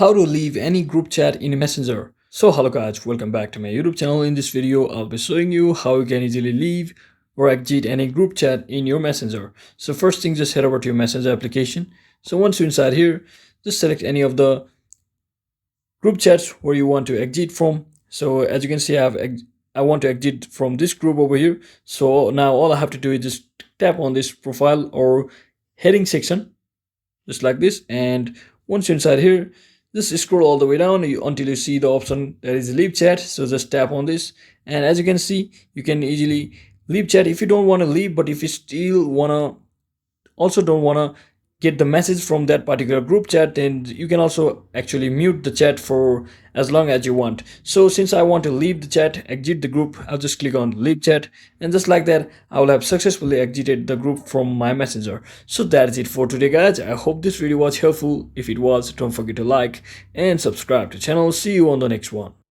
how to leave any group chat in a messenger. So hello guys, welcome back to my YouTube channel. In this video I'll be showing you how you can easily leave or exit any group chat in your messenger. So first thing, just head over to your messenger application. So once you're inside here, just select any of the group chats where you want to exit from. So as you can see, I want to exit from this group over here. So now all I have to do is just tap on this profile or heading section just like this, and once you're inside here, just scroll all the way down until you see the option that is leave chat. So just tap on this, and as you can see, you can easily leave chat if you don't want to leave, but if you still don't want to get the message from that particular group chat, then you can also actually mute the chat for as long as you want. So since I want to leave the chat, exit the group, I'll just click on leave chat, and just like that I will have successfully exited the group from my messenger. So that is it for today guys. I hope this video was helpful. If it was, don't forget to like and subscribe to the channel. See you on the next one.